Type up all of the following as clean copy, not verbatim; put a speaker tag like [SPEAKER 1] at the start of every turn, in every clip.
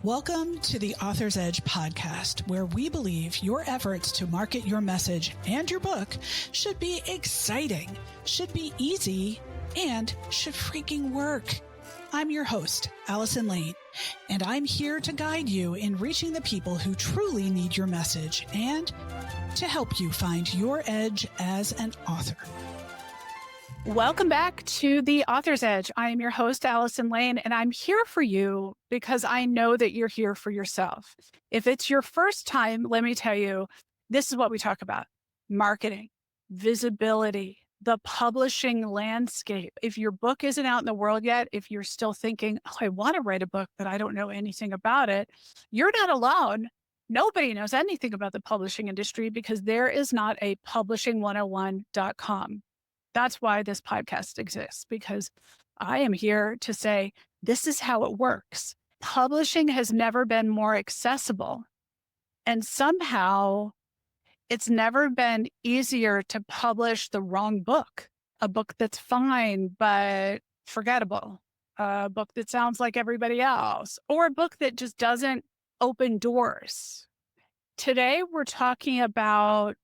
[SPEAKER 1] Welcome to the Author's Edge podcast, where we believe your efforts to market your message and your book should be exciting, should be easy, and should freaking work. I'm your host, Allison Lane, and I'm here to guide you in reaching the people who truly need your message and to help you find your edge as an author.
[SPEAKER 2] Welcome back to the Author's Edge. I am your host, Allison Lane, and I'm here for you because I know that you're here for yourself. If it's your first time, let me tell you, this is what we talk about: marketing, visibility, the publishing landscape. If your book isn't out in the world yet, if you're still thinking, oh, I want to write a book, but I don't know anything about it, you're not alone. Nobody knows anything about the publishing industry because there is not a publishing101.com. That's why this podcast exists, because I am here to say, this is how it works. Publishing has never been more accessible. And somehow it's never been easier to publish the wrong book, a book that's fine, but forgettable, a book that sounds like everybody else, or a book that just doesn't open doors. Today, we're talking about,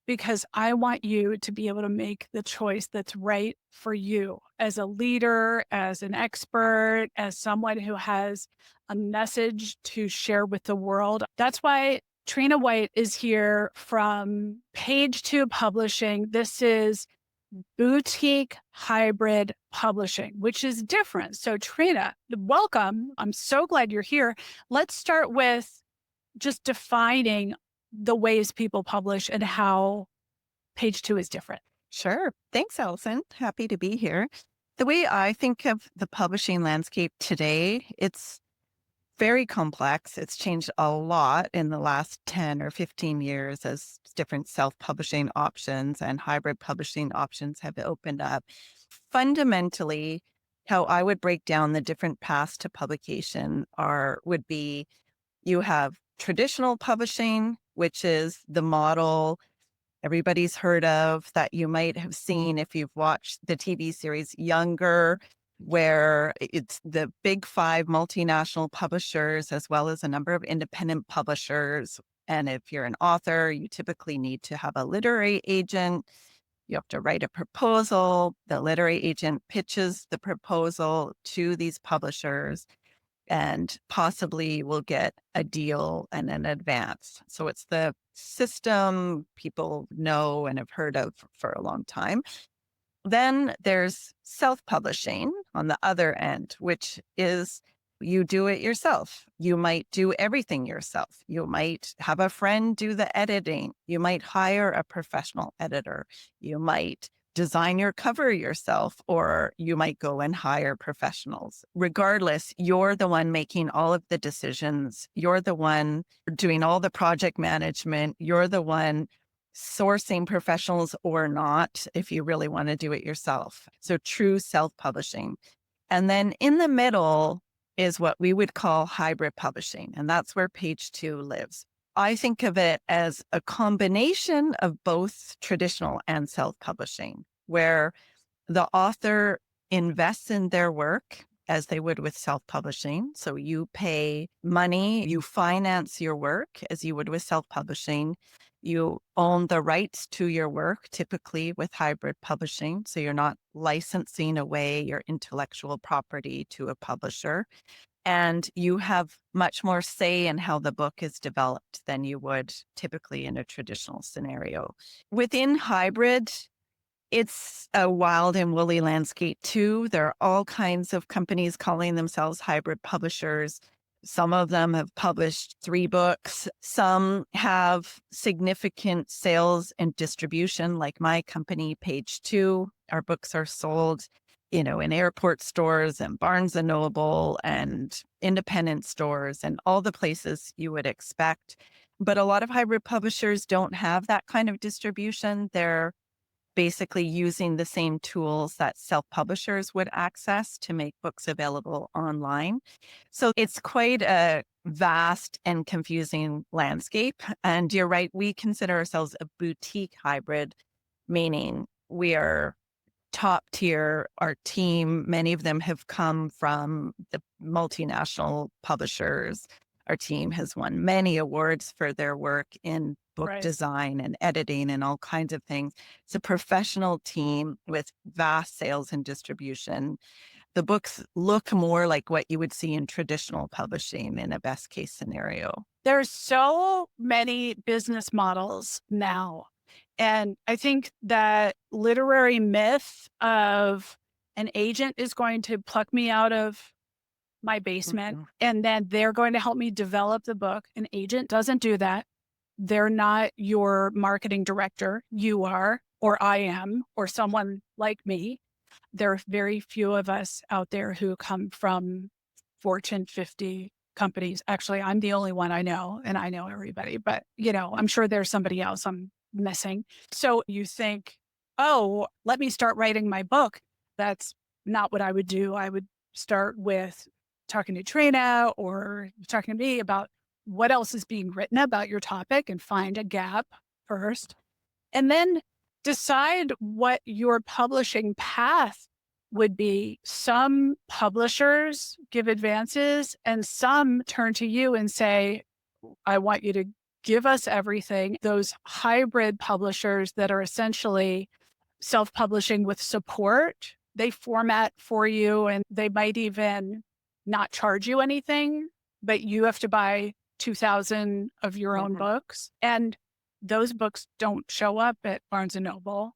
[SPEAKER 2] because I want you to be able to make the choice that's right for you as a leader, as an expert, as someone who has a message to share with the world. That's why Trena White is here from Page 2 Publishing. This is boutique hybrid publishing, which is different. So Trena, welcome. I'm so glad you're here. Let's start with just defining the ways people publish and how Page 2 is different.
[SPEAKER 3] Sure. Thanks, Allison. Happy to be here. The way I think of the publishing landscape today, it's very complex. It's changed a lot in the last 10 or 15 years as different self-publishing options and hybrid publishing options have opened up. Fundamentally, how I would break down the different paths to publication would be, you have traditional publishing, which is the model everybody's heard of, that you might have seen if you've watched the TV series Younger, where it's the big five multinational publishers, as well as a number of independent publishers. And if you're an author, you typically need to have a literary agent. You have to write a proposal. The literary agent pitches the proposal to these publishers and possibly will get a deal and an advance. So it's the system people know and have heard of for a long time. Then there's self-publishing on the other end, which is you do it yourself. You might do everything yourself. You might have a friend do the editing. You might hire a professional editor. You might design your cover yourself, or you might go and hire professionals. Regardless, you're the one making all of the decisions. You're the one doing all the project management. You're the one sourcing professionals or not, if you really want to do it yourself. So true self-publishing. And then in the middle is what we would call hybrid publishing. And that's where Page 2 lives. I think of it as a combination of both traditional and self-publishing, where the author invests in their work as they would with self-publishing. So you pay money, you finance your work as you would with self-publishing. You own the rights to your work, typically with hybrid publishing. So you're not licensing away your intellectual property to a publisher. And you have much more say in how the book is developed than you would typically in a traditional scenario. Within hybrid, it's a wild and woolly landscape too. There are all kinds of companies calling themselves hybrid publishers. Some of them have published 3 books. Some have significant sales and distribution, like my company, Page 2. Our books are sold in airport stores and Barnes and Noble and independent stores and all the places you would expect. But a lot of hybrid publishers don't have that kind of distribution. They're basically using the same tools that self-publishers would access to make books available online. So it's quite a vast and confusing landscape. And you're right, we consider ourselves a boutique hybrid, meaning we are top tier. Our team, many of them have come from the multinational publishers. Our team has won many awards for their work in book
[SPEAKER 2] Right.
[SPEAKER 3] design and editing and all kinds of things. It's a professional team with vast sales and distribution. The books look more like what you would see in traditional publishing in a best case scenario.
[SPEAKER 2] There's so many business models now. And I think that literary myth of an agent is going to pluck me out of my basement
[SPEAKER 3] Mhm.
[SPEAKER 2] and then they're going to help me develop the book. An agent doesn't do that. They're not your marketing director. You are, or I am, or someone like me. There are very few of us out there who come from Fortune 50 companies. Actually, I'm the only one I know, and I know everybody, but I'm sure there's somebody else I'm missing. So you think, oh, let me start writing my book. That's not what I would do. I would start with talking to Trena or talking to me about what else is being written about your topic and find a gap first. And then decide what your publishing path would be. Some publishers give advances and some turn to you and say, I want you to give us everything. Those hybrid publishers that are essentially self-publishing with support, they format for you and they might even not charge you anything, but you have to buy 2,000 of your own books. And those books don't show up at Barnes and Noble.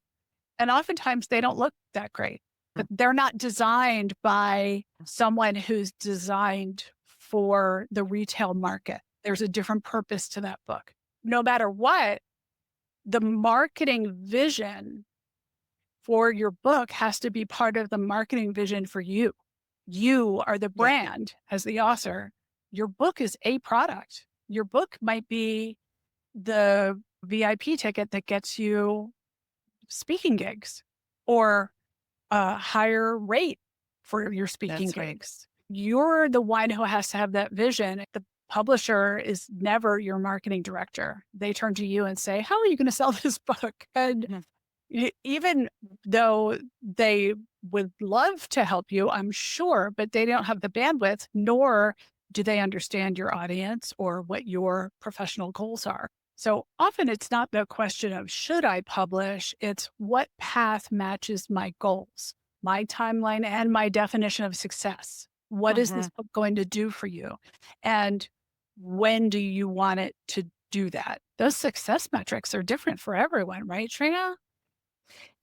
[SPEAKER 2] And oftentimes they don't look that great, but they're not designed by someone who's designed for the retail market. There's a different purpose to that book. No matter what, the marketing vision for your book has to be part of the marketing vision for you. You are the
[SPEAKER 3] Yeah.
[SPEAKER 2] brand as the author. Your book is a product. Your book might be the VIP ticket that gets you speaking gigs or a higher rate for your speaking
[SPEAKER 3] That's right.
[SPEAKER 2] gigs. You're the one who has to have that vision. The publisher is never your marketing director. They turn to you and say, how are you going to sell this book? And
[SPEAKER 3] Mhm.
[SPEAKER 2] even though they would love to help you, I'm sure, but they don't have the bandwidth, nor do they understand your audience or what your professional goals are. So often it's not the question of should I publish, it's what path matches my goals, my timeline, and my definition of success. What is this book going to do for you? And when do you want it to do that? Those success metrics are different for everyone, right, Trina?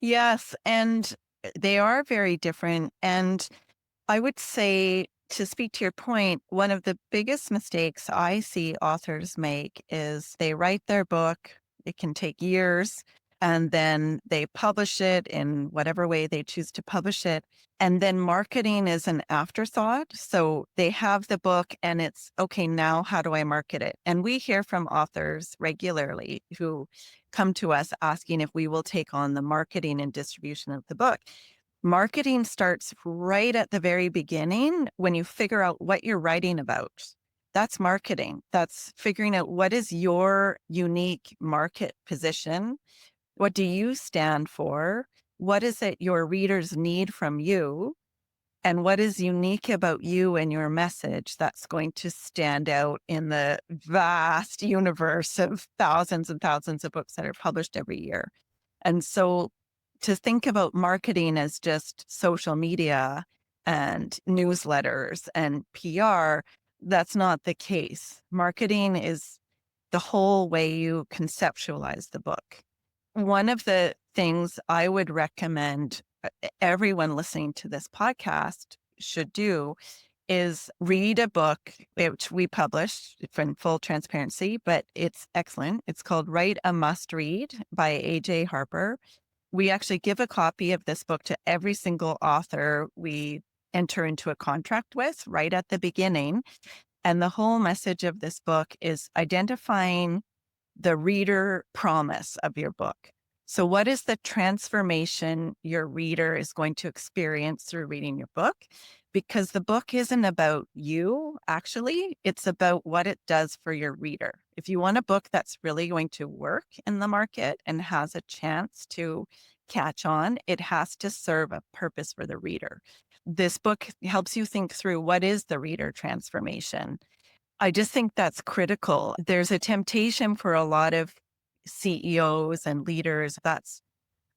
[SPEAKER 3] Yes, and they are very different. And I would say, to speak to your point, one of the biggest mistakes I see authors make is they write their book. It can take years, and then they publish it in whatever way they choose to publish it. And then marketing is an afterthought. So they have the book and it's okay, now how do I market it? And we hear from authors regularly who come to us asking if we will take on the marketing and distribution of the book. Marketing starts right at the very beginning when you figure out what you're writing about. That's marketing. That's figuring out what is your unique market position. What do you stand for? What is it your readers need from you? And what is unique about you and your message that's going to stand out in the vast universe of thousands and thousands of books that are published every year? And so to think about marketing as just social media and newsletters and PR, that's not the case. Marketing is the whole way you conceptualize the book. One of the things I would recommend everyone listening to this podcast should do is read a book which we published in full transparency, but it's excellent. It's called Write a Must Read by AJ Harper. We actually give a copy of this book to every single author we enter into a contract with right at the beginning. And the whole message of this book is identifying the reader promise of your book. So, what is the transformation your reader is going to experience through reading your book? Because the book isn't about you, actually, it's about what it does for your reader. If you want a book that's really going to work in the market and has a chance to catch on. It has to serve a purpose for the reader. This book helps you think through what is the reader transformation. I just think that's critical. There's a temptation for a lot of CEOs and leaders. That's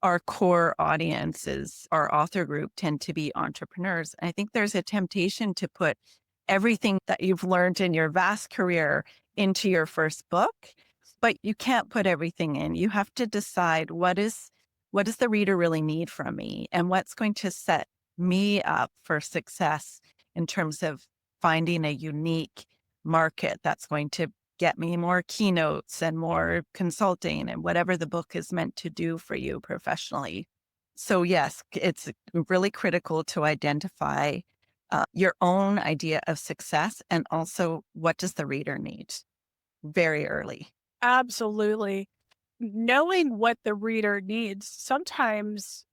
[SPEAKER 3] our core audiences, our author group tend to be entrepreneurs. I think there's a temptation to put everything that you've learned in your vast career into your first book, but you can't put everything in. You have to decide what does the reader really need from me and what's going to set me up for success in terms of finding a unique market that's going to get me more keynotes and more consulting and whatever the book is meant to do for you professionally. So yes, it's really critical to identify your own idea of success and also what does the reader need very early.
[SPEAKER 2] Absolutely. Knowing what the reader needs sometimes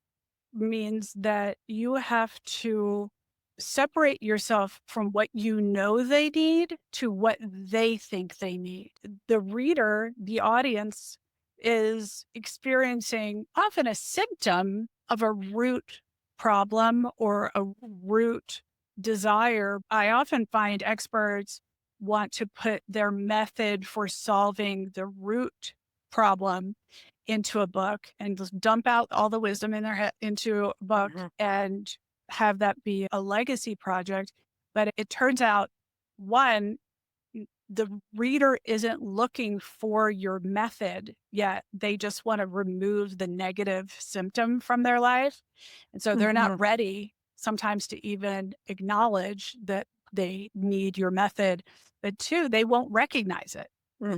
[SPEAKER 2] means that you have to separate yourself from what you know they need to what they think they need. The reader, the audience, is experiencing often a symptom of a root problem or a root desire. I often find experts want to put their method for solving the root problem into a book and just dump out all the wisdom in their head into a book and have that be a legacy project. But it turns out, one, the reader isn't looking for your method yet. They just want to remove the negative symptom from their life. And so they're not ready sometimes to even acknowledge that they need your method. But two, they won't recognize it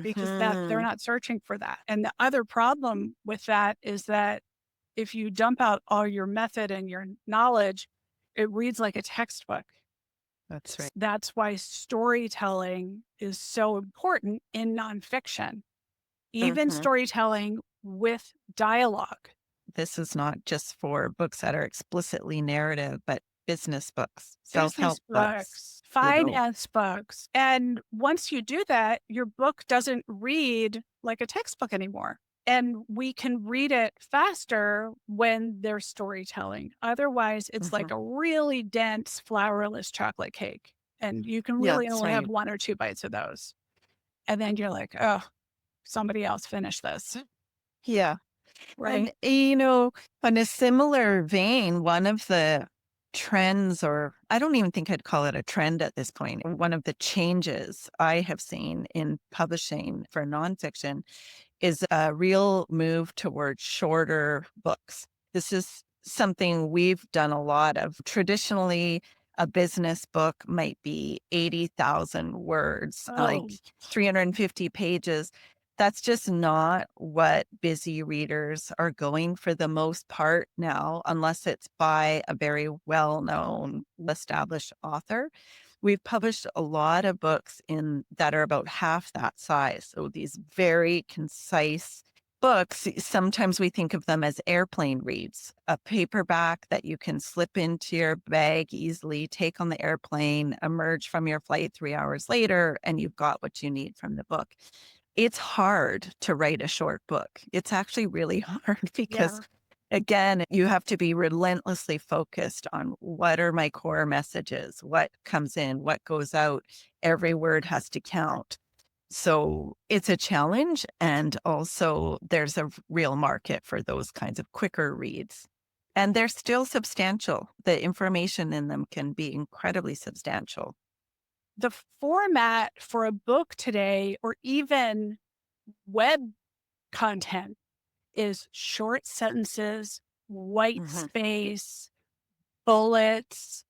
[SPEAKER 2] because they're not searching for that. And the other problem with that is that if you dump out all your method and your knowledge, it reads like a textbook.
[SPEAKER 3] That's right.
[SPEAKER 2] That's why storytelling is so important in nonfiction, even storytelling with dialogue.
[SPEAKER 3] This is not just for books that are explicitly narrative, but business books,
[SPEAKER 2] Business
[SPEAKER 3] self-help books.
[SPEAKER 2] books, finance books. And once you do that, your book doesn't read like a textbook anymore. And we can read it faster when there's storytelling. Otherwise, it's like a really dense, flourless chocolate cake. And you can
[SPEAKER 3] Yeah,
[SPEAKER 2] really
[SPEAKER 3] that's
[SPEAKER 2] only have
[SPEAKER 3] right.
[SPEAKER 2] 1 or 2 bites of those. And then you're like, oh, somebody else finish this.
[SPEAKER 3] Yeah.
[SPEAKER 2] Right.
[SPEAKER 3] And, on a similar vein, one of the trends, or I don't even think I'd call it a trend at this point, one of the changes I have seen in publishing for nonfiction is a real move towards shorter books. This is something we've done a lot of. Traditionally, a business book might be 80,000 words, like
[SPEAKER 2] Oh,
[SPEAKER 3] 350 pages. That's just not what busy readers are going for the most part now, unless it's by a very well-known, established author. We've published a lot of books in that are about half that size. So these very concise books, sometimes we think of them as airplane reads, a paperback that you can slip into your bag easily, take on the airplane, emerge from your flight 3 hours later, and you've got what you need from the book. It's hard to write a short book. It's actually really hard because
[SPEAKER 2] yeah.
[SPEAKER 3] again, you have to be relentlessly focused on what are my core messages, what comes in, what goes out. Every word has to count. So it's a challenge. And also, there's a real market for those kinds of quicker reads. And they're still substantial. The information in them can be incredibly substantial.
[SPEAKER 2] The format for a book today, or even web content, is short sentences, white space, bullets.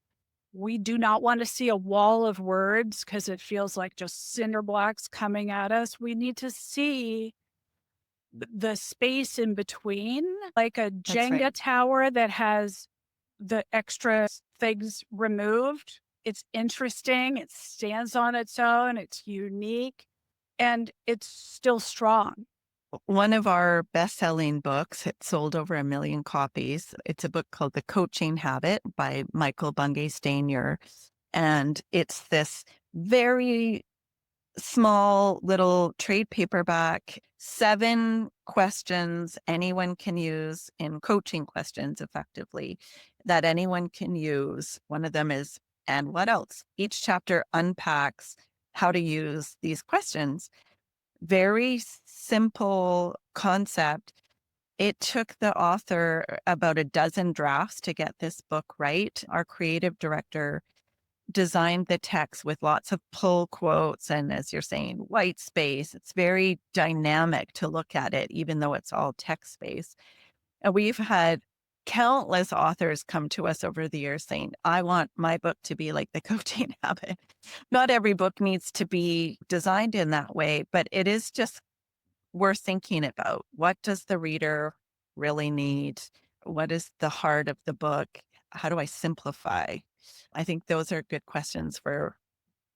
[SPEAKER 2] We do not want to see a wall of words because it feels like just cinder blocks coming at us. We need to see the space in between, like a
[SPEAKER 3] That's right.
[SPEAKER 2] Jenga tower that has the extra things removed. It's interesting. It stands on its own. It's unique and it's still strong.
[SPEAKER 3] One of our best-selling books, it sold over 1 million copies. It's a book called The Coaching Habit by Michael Bungay Stanier. And it's this very small little trade paperback. 7 questions anyone can use in coaching questions effectively that anyone can use. One of them is, and what else? Each chapter unpacks how to use these questions. Very simple concept. It took the author about a dozen drafts to get this book right. Our creative director designed the text with lots of pull quotes and, as you're saying, white space. It's very dynamic to look at it, even though it's all text space. And we've had countless authors come to us over the years saying, I want my book to be like the coaching habit. Not every book needs to be designed in that way, but it is just worth thinking about. What does the reader really need? What is the heart of the book? How do I simplify? I think those are good questions for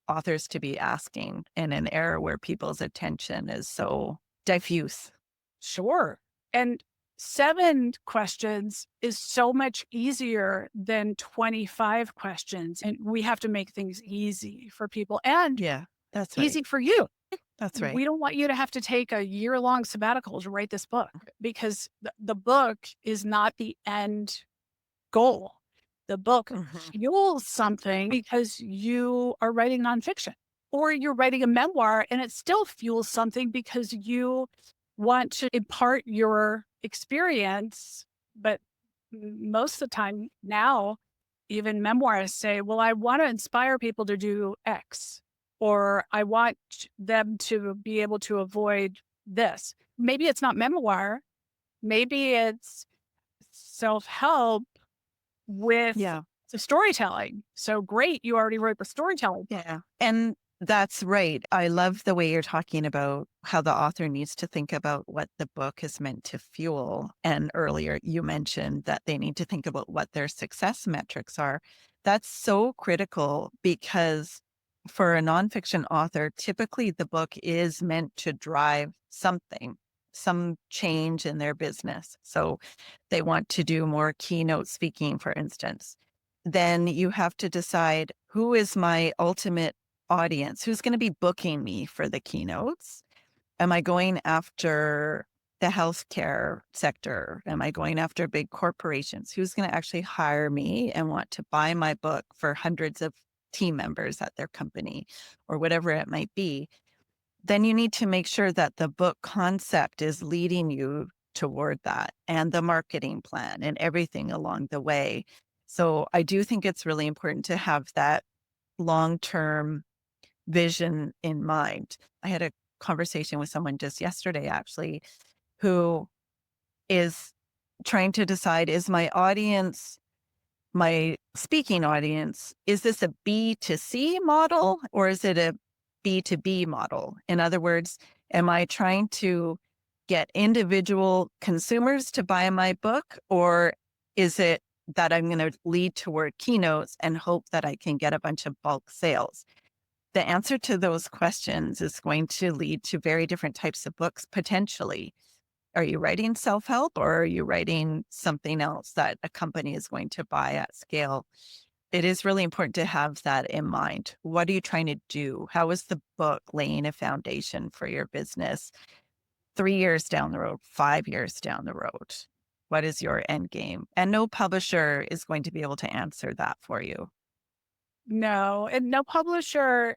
[SPEAKER 3] authors to be asking in an era where people's attention is so diffuse.
[SPEAKER 2] Sure. And 7 questions is so much easier than 25 questions. And we have to make things easy for people and
[SPEAKER 3] Yeah, that's right.
[SPEAKER 2] easy for you.
[SPEAKER 3] That's right.
[SPEAKER 2] We don't want you to have to take a year-long sabbatical to write this book because the book is not the end goal. The book fuels something because you are writing nonfiction or you're writing a memoir and it still fuels something because you want to impart your experience. But most of the time now, even memoirs say, well, I want to inspire people to do X, or I want them to be able to avoid this. Maybe it's not memoir. Maybe it's self-help with
[SPEAKER 3] Yeah.
[SPEAKER 2] the storytelling. So great, you already wrote the storytelling.
[SPEAKER 3] Yeah. And that's right. I love the way you're talking about how the author needs to think about what the book is meant to fuel. And earlier you mentioned that they need to think about what their success metrics are. That's so critical because for a nonfiction author, typically the book is meant to drive something, some change in their business. So they want to do more keynote speaking, for instance. Then you have to decide, who is my ultimate audience? Who's going to be booking me for the keynotes? Am I going after the healthcare sector? Am I going after big corporations? Who's going to actually hire me and want to buy my book for hundreds of team members at their company or whatever it might be? Then you need to make sure that the book concept is leading you toward that, and the marketing plan and everything along the way. So I do think it's really important to have that long-term vision in mind. I had a conversation with someone just yesterday, actually, who is trying to decide, is my audience, my speaking audience, is this a B to C model or is it a B to B model? In other words, am I trying to get individual consumers to buy my book, or is it that I'm going to lead toward keynotes and hope that I can get a bunch of bulk sales? The answer to those questions is going to lead to very different types of books potentially. Are you writing self-help or are you writing something else that a company is going to buy at scale? It is really important to have that in mind. What are you trying to do? How is the book laying a foundation for your business 3 years down the road, 5 years down the road? What is your end game? And no publisher is going to be able to answer that for you.
[SPEAKER 2] No, and no publisher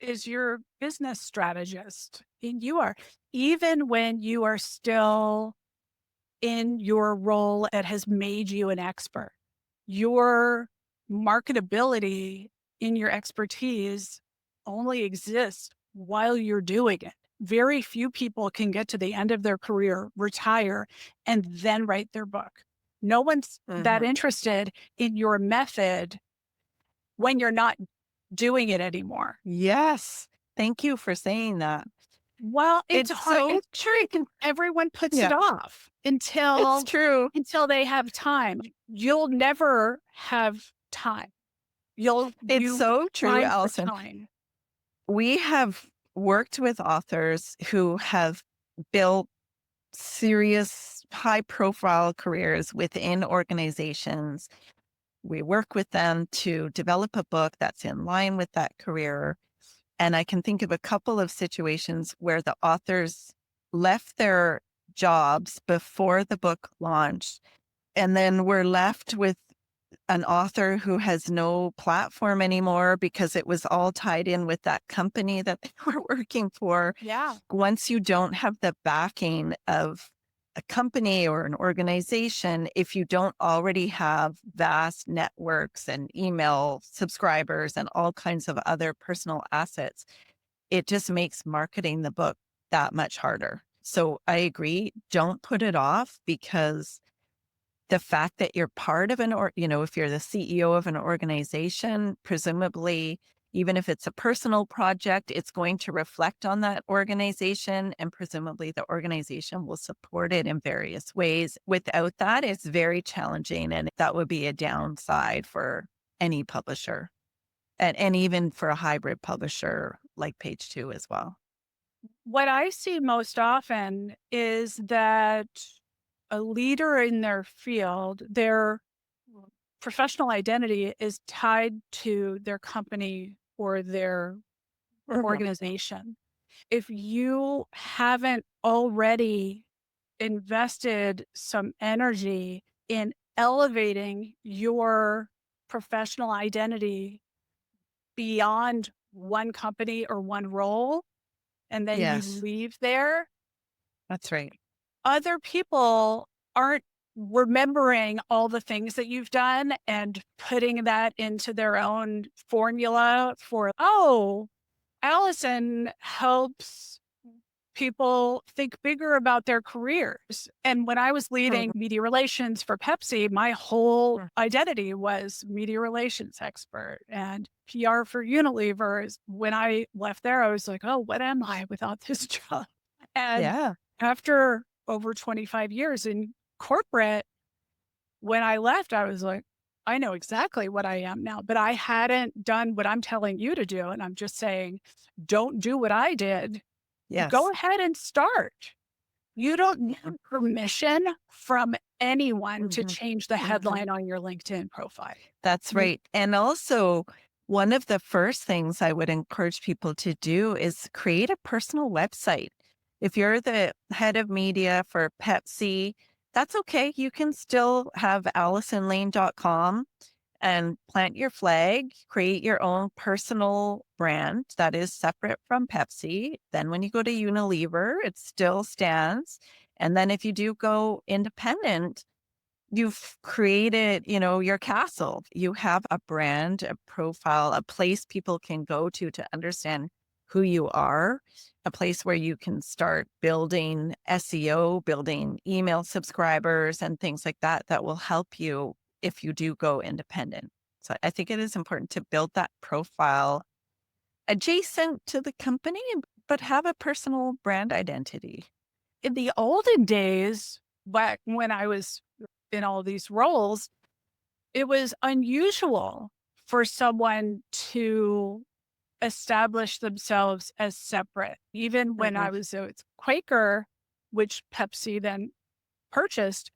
[SPEAKER 2] is your business strategist. And you are, even when you are still in your role that has made you an expert, your marketability in your expertise only exists while you're doing it. Very few people can get to the end of their career, retire, and then write their book. No one's that interested in your method when you're not doing it anymore.
[SPEAKER 3] Yes. Thank you for saying that.
[SPEAKER 2] Well, it's hard.
[SPEAKER 3] so
[SPEAKER 2] It's true. Everyone puts it
[SPEAKER 3] Yeah.
[SPEAKER 2] off until
[SPEAKER 3] It's true.
[SPEAKER 2] they have time. You'll never have time.
[SPEAKER 3] It's
[SPEAKER 2] You
[SPEAKER 3] so true,
[SPEAKER 2] find the
[SPEAKER 3] Allison.
[SPEAKER 2] time.
[SPEAKER 3] We have worked with authors who have built serious high profile careers within organizations. We work with them to develop a book that's in line with that career. And I can think of a couple of situations where the authors left their jobs before the book launched. And then we're left with an author who has no platform anymore because it was all tied in with that company that they were working for.
[SPEAKER 2] Yeah.
[SPEAKER 3] Once you don't have the backing of a company or an organization, if you don't already have vast networks and email subscribers and all kinds of other personal assets, it just makes marketing the book that much harder. So I agree. Don't put it off, because the fact that you're part of if you're the CEO of an organization, presumably, even if it's a personal project, it's going to reflect on that organization, and presumably the organization will support it in various ways. Without that, it's very challenging. And that would be a downside for any publisher, and even for a hybrid publisher like Page Two as well.
[SPEAKER 2] What I see most often is that a leader in their field, their professional identity is tied to their company or their organization. If you haven't already invested some energy in elevating your professional identity beyond one company or one role, and then you
[SPEAKER 3] Yes,
[SPEAKER 2] leave there,
[SPEAKER 3] that's right.
[SPEAKER 2] other people aren't remembering all the things that you've done and putting that into their own formula for, oh, Allison helps people think bigger about their careers. And when I was leading media relations for Pepsi, my whole identity was media relations expert, and PR for Unilever. When I left there, I was like, oh, what am I without this job? And
[SPEAKER 3] Yeah.
[SPEAKER 2] after over 25 years in corporate, when I left, I was like, I know exactly what I am now, but I hadn't done what I'm telling you to do. And I'm just saying, don't do what I did. Go
[SPEAKER 3] Yes.
[SPEAKER 2] ahead and start. You don't need permission from anyone to change the headline on your LinkedIn profile.
[SPEAKER 3] That's
[SPEAKER 2] You-
[SPEAKER 3] right. And also, one of the first things I would encourage people to do is create a personal website. If you're the head of media for Pepsi, that's okay. You can still have AllisonLane.com and plant your flag, create your own personal brand that is separate from Pepsi. Then when you go to Unilever, it still stands. And then if you do go independent, you've created, your castle. You have a brand, a profile, a place people can go to understand who you are, a place where you can start building SEO, building email subscribers and things like that, that will help you if you do go independent. So I think it is important to build that profile adjacent to the company, but have a personal brand identity.
[SPEAKER 2] In the olden days, back when I was in all these roles, it was unusual for someone to establish themselves as separate. Even when I was with Quaker, which Pepsi then purchased,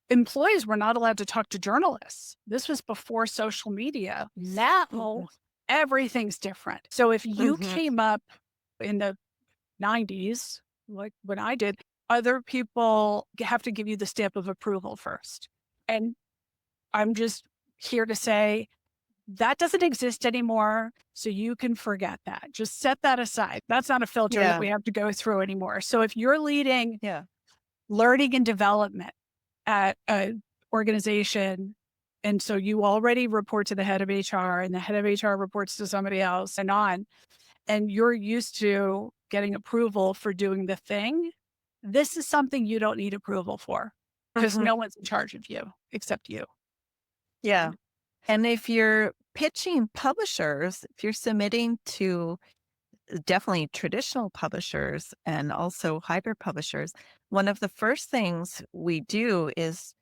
[SPEAKER 2] employees were not allowed to talk to journalists. This was before social media. Now everything's different. So if you came up in the 90s, like when I did, other people have to give you the stamp of approval first. And I'm just here to say that doesn't exist anymore. So you can forget that. Just set that aside. That's not a filter that
[SPEAKER 3] Yeah.
[SPEAKER 2] we have to go through anymore. So if you're leading
[SPEAKER 3] Yeah.
[SPEAKER 2] learning and development at an organization, and so you already report to the head of HR, and the head of HR reports to somebody else and on, and you're used to getting approval for doing the thing, this is something you don't need approval for, because no one's in charge of you except you.
[SPEAKER 3] Yeah. And if you're pitching publishers, if you're submitting to definitely traditional publishers and also hybrid publishers, one of the first things we do is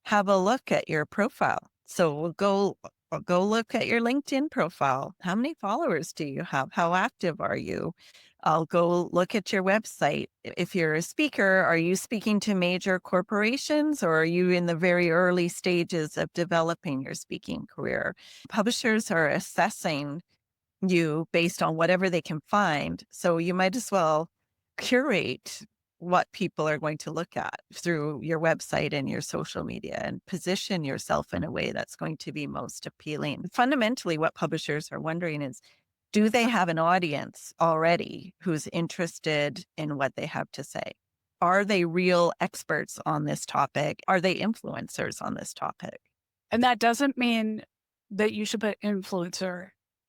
[SPEAKER 3] have a look at your profile. So we'll go look at your LinkedIn profile. How many followers do you have? How active are you? I'll go look at your website. If you're a speaker, are you speaking to major corporations, or are you in the very early stages of developing your speaking career? Publishers are assessing you based on whatever they can find. So you might as well curate what people are going to look at through your website and your social media and position yourself in a way that's going to be most appealing. Fundamentally, what publishers are wondering is, do they have an audience already who's interested in what they have to say? Are they real experts on this topic? Are they influencers on this topic?
[SPEAKER 2] And that doesn't mean that you should put influencer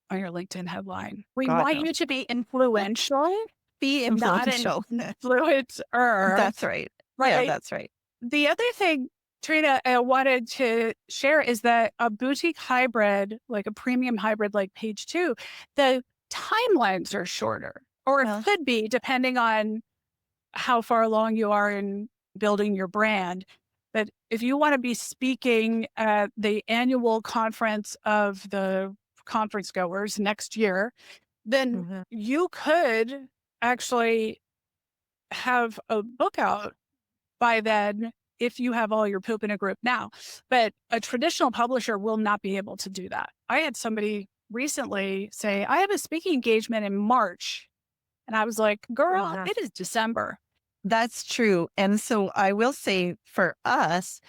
[SPEAKER 2] on your LinkedIn headline. We
[SPEAKER 3] God,
[SPEAKER 2] want
[SPEAKER 3] no.
[SPEAKER 2] you to be influential,
[SPEAKER 3] Be
[SPEAKER 2] not an
[SPEAKER 3] influential.
[SPEAKER 2] influencer,
[SPEAKER 3] That's right. Yeah,
[SPEAKER 2] right?
[SPEAKER 3] that's right.
[SPEAKER 2] The other thing, Trina, I wanted to share is that a boutique hybrid, like a premium hybrid like Page Two, the timelines are shorter, or it
[SPEAKER 3] Well,
[SPEAKER 2] could be depending on how far along you are in building your brand. But if you want to be speaking at the annual conference of the conference goers next year, then
[SPEAKER 3] mhm.
[SPEAKER 2] you could actually have a book out by then if you have all your poop in a group now. But a traditional publisher will not be able to do that. I had somebody recently say, I have a speaking engagement in March. And I was like, girl,
[SPEAKER 3] Yeah.
[SPEAKER 2] it is December.
[SPEAKER 3] That's true. And so I will say for us,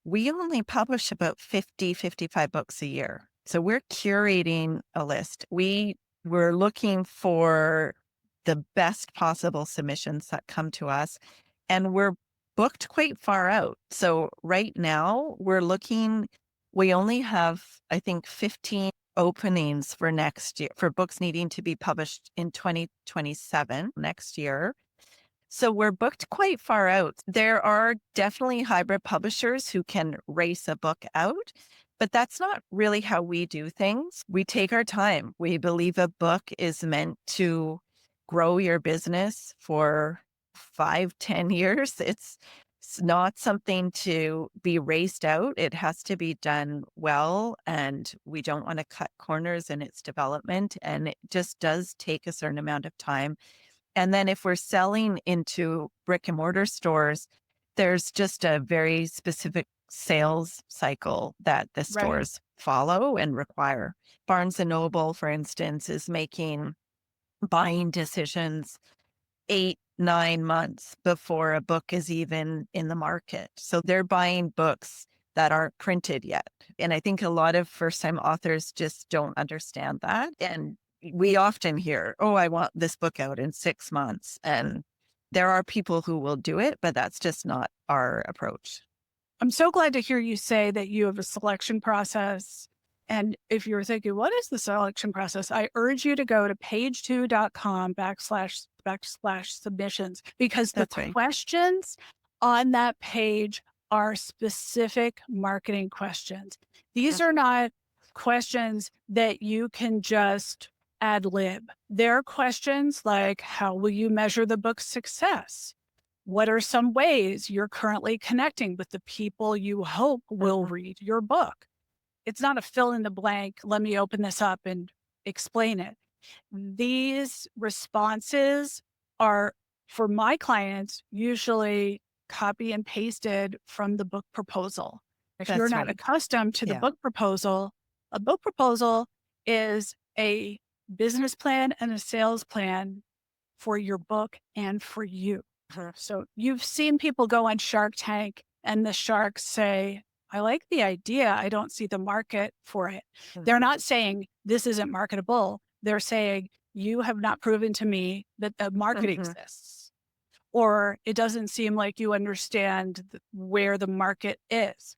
[SPEAKER 3] we only publish about 50, 55 books a year. So we're curating a list. We're looking for the best possible submissions that come to us, and we're booked quite far out. So right now we only have, I think, 15 openings for next year for books needing to be published in 2027 next year. So we're booked quite far out. There are definitely hybrid publishers who can race a book out, but that's not really how we do things. We take our time. We believe a book is meant to grow your business for 5, 10 years. It's not something to be raced out. It has to be done well, and we don't want to cut corners in its development. And it just does take a certain amount of time. And then if we're selling into brick and mortar stores, there's just a very specific sales cycle that the
[SPEAKER 2] Right.
[SPEAKER 3] stores follow and require. Barnes and Noble, for instance, is making buying decisions 8, 9 months before a book is even in the market. So they're buying books that aren't printed yet. And I think a lot of first time authors just don't understand that. And we often hear, oh, I want this book out in 6 months. And there are people who will do it, but that's just not our approach.
[SPEAKER 2] I'm so glad to hear you say that you have a selection process. And if you're thinking, what is the selection process? I urge you to go to page2.com/backslash submissions, because the
[SPEAKER 3] That's right.
[SPEAKER 2] questions on that page are specific marketing questions. These are not questions that you can just ad lib. They're questions like, how will you measure the book's success? What are some ways you're currently connecting with the people you hope will read your book? It's not a fill in the blank. Let me open this up and explain it. These responses are, for my clients, usually copy and pasted from the book proposal. If you're
[SPEAKER 3] That's
[SPEAKER 2] not
[SPEAKER 3] right.
[SPEAKER 2] accustomed to the
[SPEAKER 3] Yeah.
[SPEAKER 2] book proposal, a book proposal is a business plan and a sales plan for your book and for you. So you've seen people go on Shark Tank and the sharks say, I like the idea. I don't see the market for it. They're not saying this isn't marketable. They're saying you have not proven to me that the market exists, or it doesn't seem like you understand where the market is.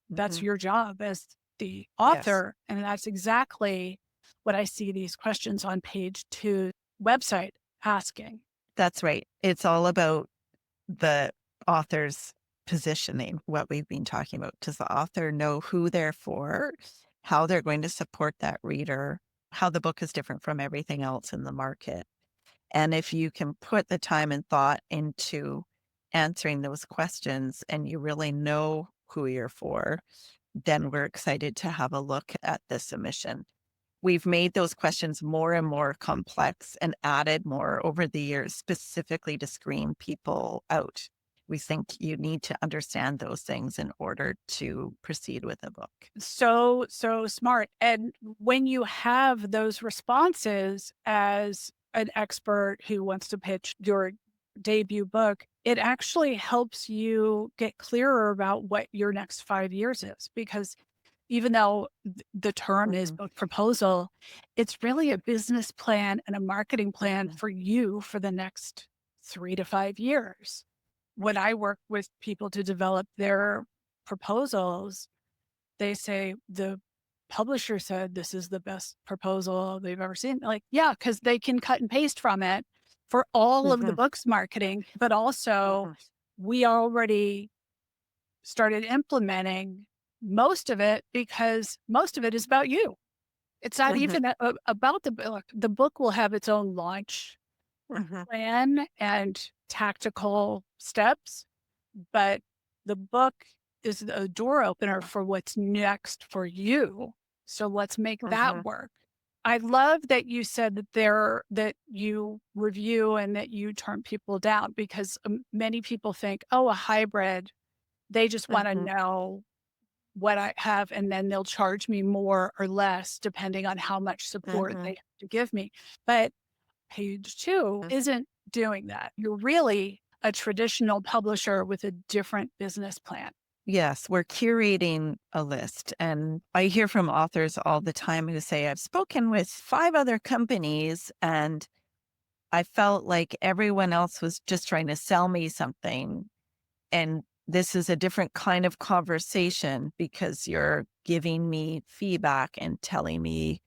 [SPEAKER 2] That's your job as the
[SPEAKER 3] Yes.
[SPEAKER 2] author. And that's exactly what I see these questions on page 2 website asking.
[SPEAKER 3] That's right. It's all about the author's positioning, what we've been talking about. Does the author know who they're for, how they're going to support that reader, how the book is different from everything else in the market? And if you can put the time and thought into answering those questions and you really know who you're for, then we're excited to have a look at the submission. We've made those questions more and more complex and added more over the years, specifically to screen people out. We think you need to understand those things in order to proceed with a book.
[SPEAKER 2] So smart. And when you have those responses as an expert who wants to pitch your debut book, it actually helps you get clearer about what your next 5 years is. Because even though the term is
[SPEAKER 3] Mhm,
[SPEAKER 2] book proposal, it's really a business plan and a marketing plan
[SPEAKER 3] mhm,
[SPEAKER 2] for you for the next 3 to 5 years. When I work with people to develop their proposals, they say the publisher said this is the best proposal they've ever seen. Like, yeah, because they can cut and paste from it for all of the
[SPEAKER 3] mhm,
[SPEAKER 2] book's marketing, but also
[SPEAKER 3] mhm,
[SPEAKER 2] we already started implementing most of it because most of it is about you. It's not
[SPEAKER 3] mhm,
[SPEAKER 2] even about the book. The book will have its own launch
[SPEAKER 3] mhm,
[SPEAKER 2] plan and tactical steps, but the book is a door opener for what's next for you. So let's make that
[SPEAKER 3] mhm,
[SPEAKER 2] work. I love that you said that you review and that you turn people down because many people think, oh, a hybrid, they just want to
[SPEAKER 3] mhm,
[SPEAKER 2] know what I have and then they'll charge me more or less depending on how much support they
[SPEAKER 3] mhm,
[SPEAKER 2] have to give me. But page two
[SPEAKER 3] mhm.
[SPEAKER 2] isn't doing that. You're really a traditional publisher with a different business plan.
[SPEAKER 3] Yes, we're curating a list. And I hear from authors all the time who say, I've spoken with 5 other companies and I felt like everyone else was just trying to sell me something. And this is a different kind of conversation because you're giving me feedback and telling me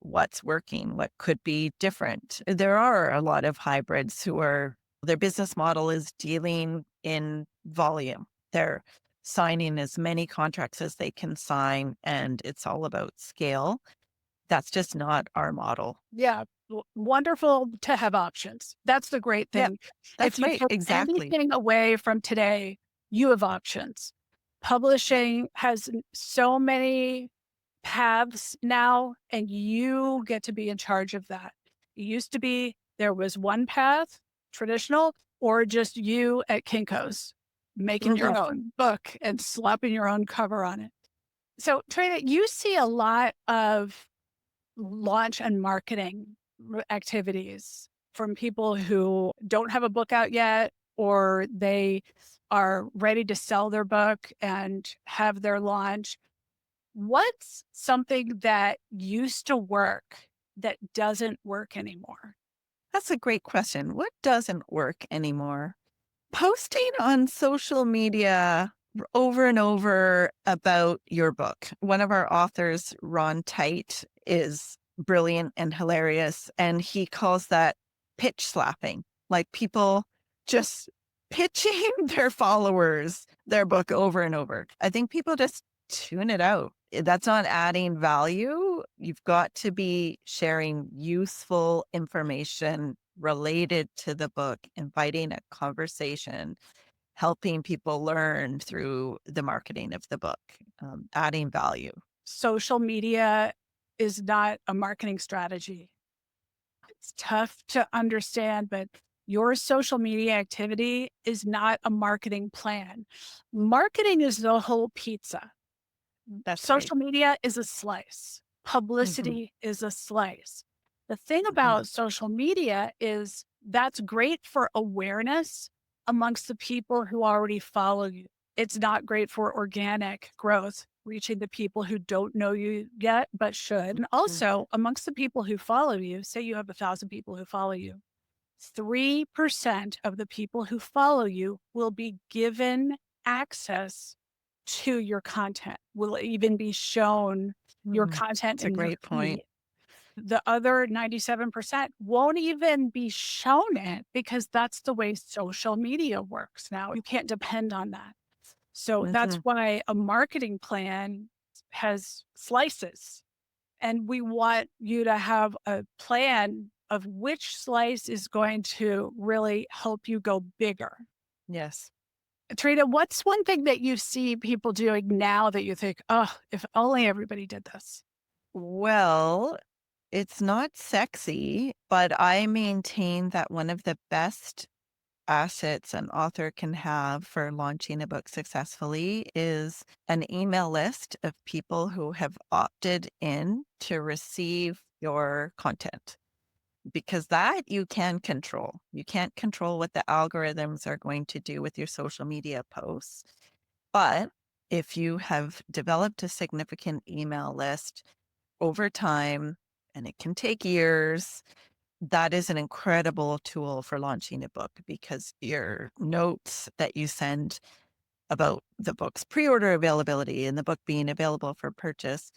[SPEAKER 3] what's working, what could be different. There are a lot of hybrids who are, their business model is dealing in volume. They're signing as many contracts as they can sign, and it's all about scale. That's just not our model.
[SPEAKER 2] Yeah. Wonderful to have options. That's the great
[SPEAKER 3] Yeah,
[SPEAKER 2] thing. If
[SPEAKER 3] that's
[SPEAKER 2] you
[SPEAKER 3] right.
[SPEAKER 2] take
[SPEAKER 3] Exactly.
[SPEAKER 2] anything away from today, you have options. Publishing has so many paths now, and you get to be in charge of that. It used to be there was one path, traditional, or just you at Kinko's making your
[SPEAKER 3] Mhm,
[SPEAKER 2] own book and slapping your own cover on it. So, Trina, you see a lot of launch and marketing activities from people who don't have a book out yet, or they are ready to sell their book and have their launch. What's something that used to work that doesn't work anymore?
[SPEAKER 3] That's a great question. What doesn't work anymore? Posting on social media over and over about your book. One of our authors, Ron Tite, is brilliant and hilarious. And he calls that pitch slapping, like people just pitching their followers their book over and over. I think people just tune it out. That's not adding value. You've got to be sharing useful information related to the book, inviting a conversation, helping people learn through the marketing of the book, adding value.
[SPEAKER 2] Social media is not a marketing strategy. It's tough to understand, but your social media activity is not a marketing plan. Marketing is the whole pizza.
[SPEAKER 3] That's right.
[SPEAKER 2] Social media is a slice.
[SPEAKER 3] Hmm.
[SPEAKER 2] Publicity is a slice. The thing
[SPEAKER 3] Hmm.
[SPEAKER 2] about social media is that's great for awareness amongst the people who already follow you. It's not great for organic growth, reaching the people who don't know you yet, but should. And also amongst the people who follow you, say you have 1,000 people who follow you, 3% of the people who follow you will be given access to your content, will even be shown your
[SPEAKER 3] Hmm.
[SPEAKER 2] content
[SPEAKER 3] It's a
[SPEAKER 2] in their
[SPEAKER 3] great point.
[SPEAKER 2] feed. The other 97% won't even be shown it because that's the way social media works now. You can't depend on that. So that's
[SPEAKER 3] Hmm.
[SPEAKER 2] why a marketing plan has slices. And we want you to have a plan of which slice is going to really help you go bigger.
[SPEAKER 3] Yes.
[SPEAKER 2] Trina, what's one thing that you see people doing now that you think, oh, if only everybody did this?
[SPEAKER 3] Well, it's not sexy, but I maintain that one of the best assets an author can have for launching a book successfully is an email list of people who have opted in to receive your content. because that you can control. You can't control what the algorithms are going to do with your social media posts. But if you have developed a significant email list over time, and it can take years, that is an incredible tool for launching a book, because your notes that you send about the book's pre-order availability and the book being available for purchase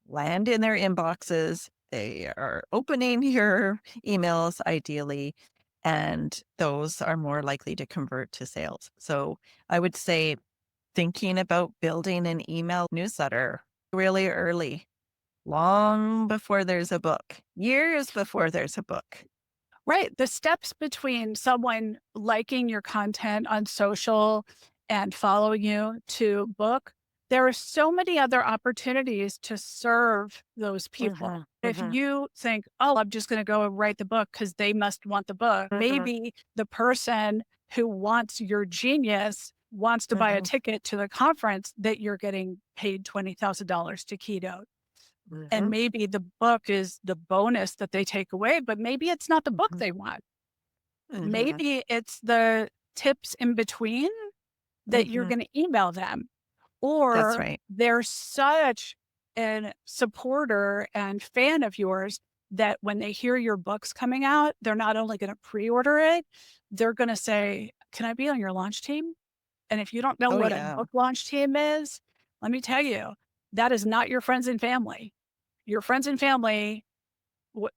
[SPEAKER 3] land in their inboxes. They are opening your emails ideally, and those are more likely to convert to sales. So I would say thinking about building an email newsletter really early, long before there's a book, years before there's a book.
[SPEAKER 2] Right. The steps between someone liking your content on social and following you to book, there are so many other opportunities to serve those people. If you think, oh, I'm just going to go and write the book because they must want the book, maybe the person who wants your genius wants to buy a ticket to the conference that you're getting paid $20,000 to keynote. And maybe the book is the bonus that they take away, but maybe it's not the book they want. Maybe it's the tips in between that you're going to email them. Or
[SPEAKER 3] That's right.
[SPEAKER 2] they're such a supporter and fan of yours that when they hear your book's coming out, they're not only going to pre-order it, they're going to say, can I be on your launch team? And if you don't know
[SPEAKER 3] Oh,
[SPEAKER 2] what a
[SPEAKER 3] yeah.
[SPEAKER 2] book launch team is, let me tell you, that is not your friends and family. Your friends and family,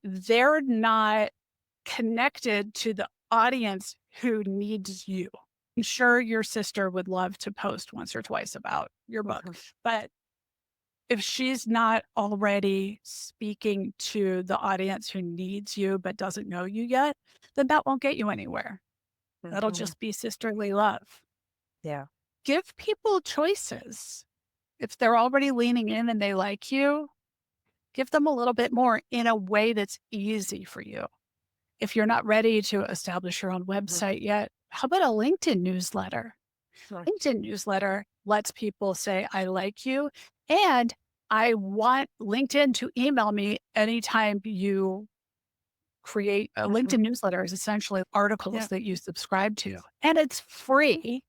[SPEAKER 2] they're not connected to the audience who needs you. I'm sure your sister would love to post once or twice about your book, but if she's not already speaking to the audience who needs you but doesn't know you yet, then that won't get you anywhere. That'll just be sisterly love.
[SPEAKER 3] Yeah.
[SPEAKER 2] Give people choices. If they're already leaning in and they like you, give them a little bit more in a way that's easy for you. If you're not ready to establish your own website yet, how about a LinkedIn newsletter? LinkedIn newsletter lets people say, I like you, and I want LinkedIn to email me anytime you create a LinkedIn newsletter is essentially articles that you subscribe to, and it's free.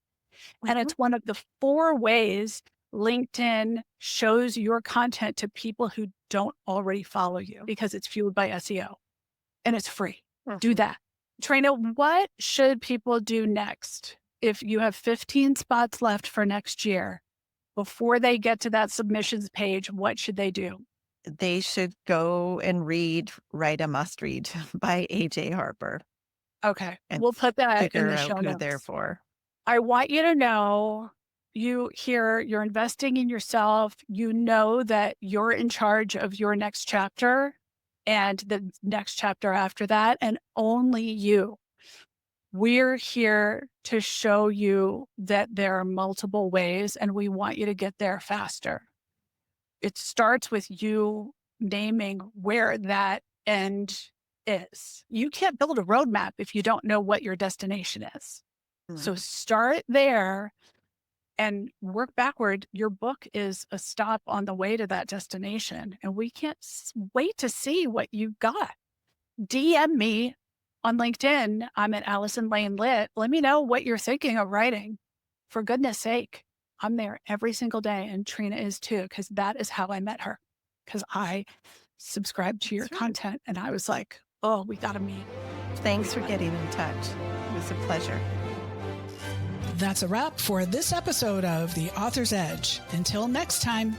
[SPEAKER 2] And it's one of the 4 ways LinkedIn shows your content to people who don't already follow you, because it's fueled by SEO and it's free. Do that. Trena, what should people do next? If you have 15 spots left for next year, before they get to that submissions page, what should they do?
[SPEAKER 3] They should go and read Write a Must Read by AJ Harper
[SPEAKER 2] Okay.
[SPEAKER 3] and
[SPEAKER 2] We'll put that in
[SPEAKER 3] figure
[SPEAKER 2] the
[SPEAKER 3] out
[SPEAKER 2] show
[SPEAKER 3] who they're
[SPEAKER 2] notes.
[SPEAKER 3] for.
[SPEAKER 2] I want you to know you're investing in yourself. You know that you're in charge of your next chapter and the next chapter after that, and only you. We're here to show you that there are multiple ways, and we want you to get there faster. It starts with you naming where that end is. You can't build a roadmap if you don't know what your destination is. So start there and work backward. Your book is a stop on the way to that destination, and we can't wait to see what you've got. DM me on LinkedIn. I'm at Allison Lane Lit. Let me know what you're thinking of writing. For goodness sake, I'm there every single day, and Trena is too, because that is how I met her. Because I subscribed to your content, and I was like, oh, we got to meet.
[SPEAKER 3] Thanks for getting in touch. It was a pleasure.
[SPEAKER 1] That's a wrap for this episode of The Author's Edge. Until next time.